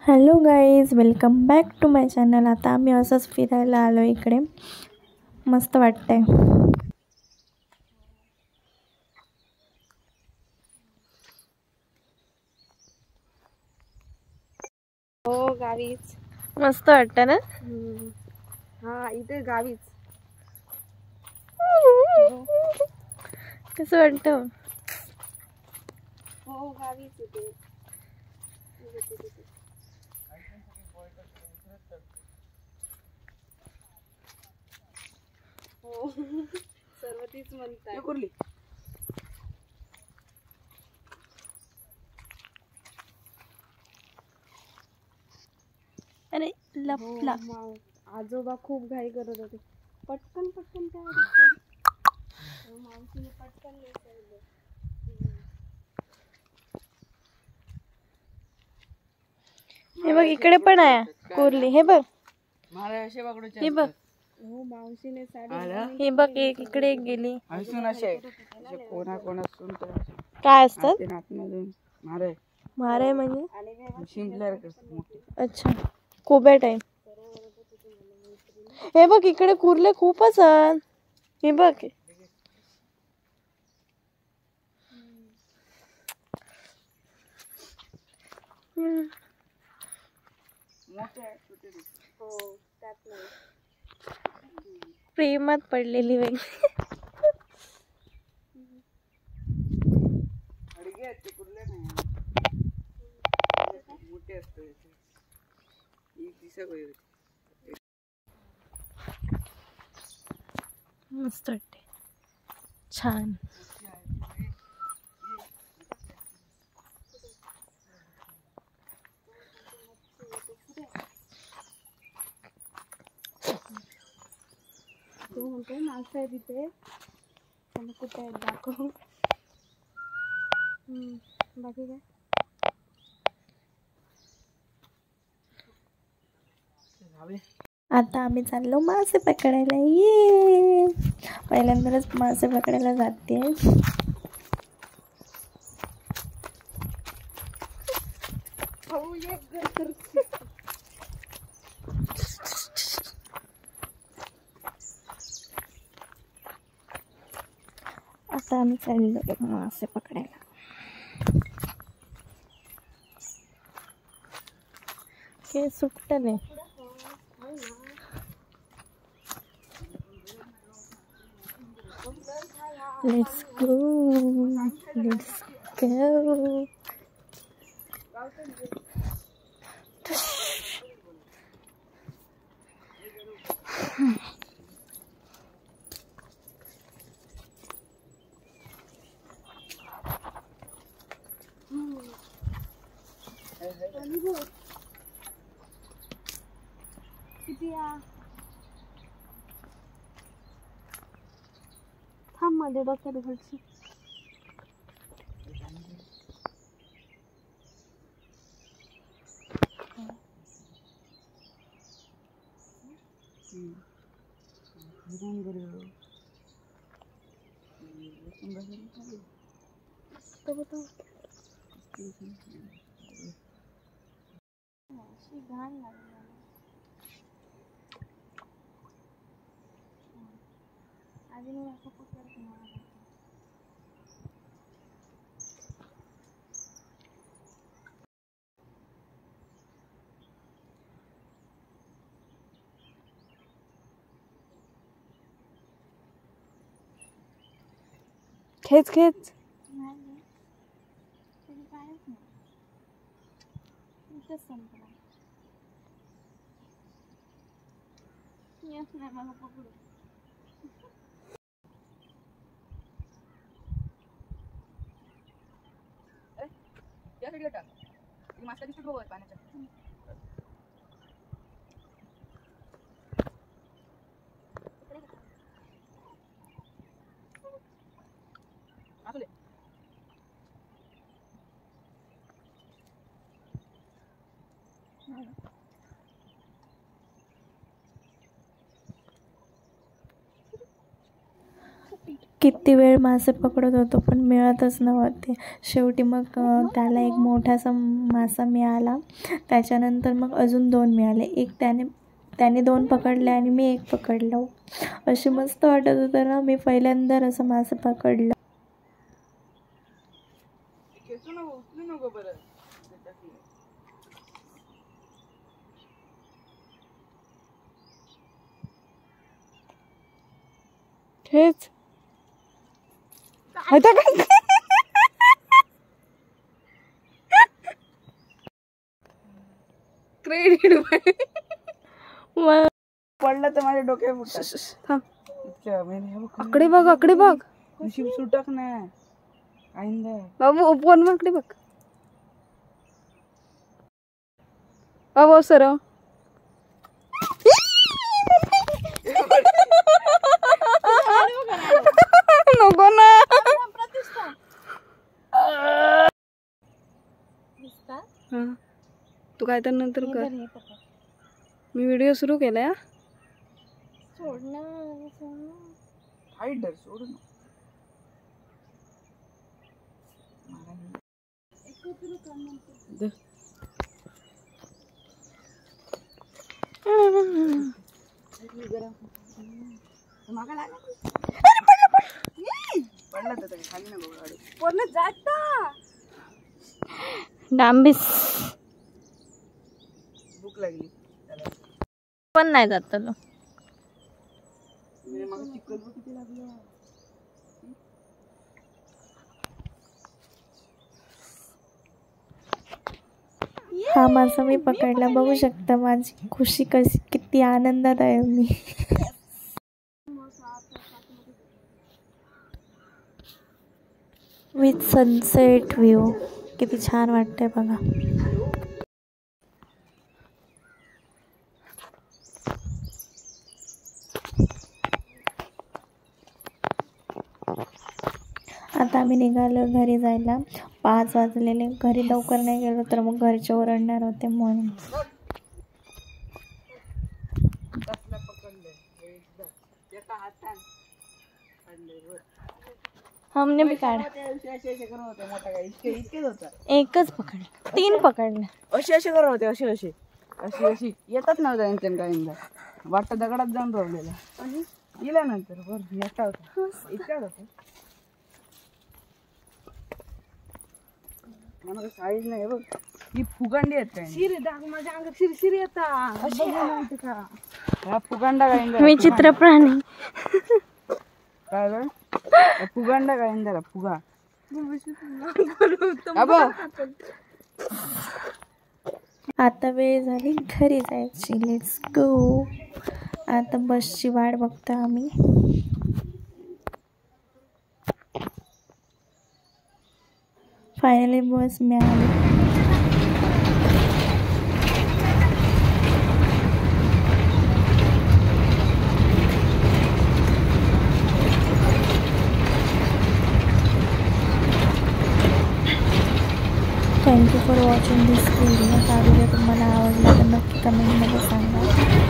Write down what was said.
Hello guys, welcome back to my channel. आता आम्ही असंच फिरायला आलो इकडे. मस्त वाटतंय. हो, गावीच मस्त वाटतं ना. हा, इथे गावीच. कसं वाटतं? हो, गावीच इथे. हो, सर्व तीच म्हणतात. अरे लपला. आजोबा खूप घाई करत होते. पटकन पटकन काय मावशीने पटकन विसरलं. हे बघ, इकडे पण आहे कुर्ली. हे बघ, हे बघ, हो, मावशीने साडी. हे बघ, एक इकडे एक गेली. काय असतात मारे म्हणजे? अच्छा, कोब्या टाईप. हे बघ, इकडे कुर्ले खूपच आहेत. हे बघ, प्रेमात पडलेली वेग. मस्त वाटते, छान. तो म्हणतो माणसं आहे तिथे. कुठे आहेत दाखव. बाकी काय? आता आम्ही चाललो मासे पकडायला. ये, पहिल्यांदाच मासे पकडायला जाते. आता आम्ही चाललो मासे पकडायला. हे सुटले. Let's go, let's go. किती थांब, मध्ये डोक्यात घडशी. घाण लागली. आधी मी असं पकडत नाही. खेच खेच. नाही, त्याची कायच नाही. इथंच संपला. येत नाही मला पकडू. या साईडला टाक. मास्टर दिसतो बघ पाण्याच्या. असू दे. किती वेळ मासे पकडत होतो पण मिळतच नव्हते. शेवटी मग त्याला एक मोठासा मासा मिळाला. त्याच्यानंतर मग अजून 2 मिळाले. एक त्याने 2 पकडले आणि मी 1 पकडलं. अशी मस्त वाटत होतं ना. मी पहिल्यांदा असं मासे पकडलं. हेच क्रेडिट पडलं तर माझ्या डोक्यावर आकडे बघ, आकडे बघ नशीब सुटक नाही आईंदा बाबू. फोन मग आकडे बघ बाबू सर. नको ना. तू काय तर नंतर कर. मी व्हिडिओ सुरू केलाय. सोड डांबीस भूक लागली पण नाही जात तुला. हा मासा मी पकडला. बघू शकता माझी खुशी कशी, किती आनंदात आहे मी. विथ सनसेट व्ह्यू किती छान वाटतंय बघा. आता आम्ही निघालो घरी जायला. 5 वाजलेले. घरी लवकर नाही गेलो तर मग घरचे ओरडणार होते म्हणून. हमने भी काढ. एकच पकडलं. 3 पकडलं. असे करत होते. अशी येतात नव्हत्या त्यांच्या गाईंना. वाटतं दगडात जाऊन रोवलेला गेल्यानंतर बरं येता होता इतक्या होता. मला साईज नाही बघ. ही फुगंडी आहेत काय. शिरे दाग माझ्या अंगात शिरशिरी येतात. हा फुगंडा गाईंदा. विचित्र प्राणी. काय ग फुगंडा गाईंदा फुगा. आता वेळ झाली घरी जायची. Let's go. आता बसची वाट बघतो आम्ही. फायनली बस मिळाली. Thank you for watching this video. हा व्हिडिओ तुम्हाला आवडला तर नक्की कमेंटमध्ये सांगा.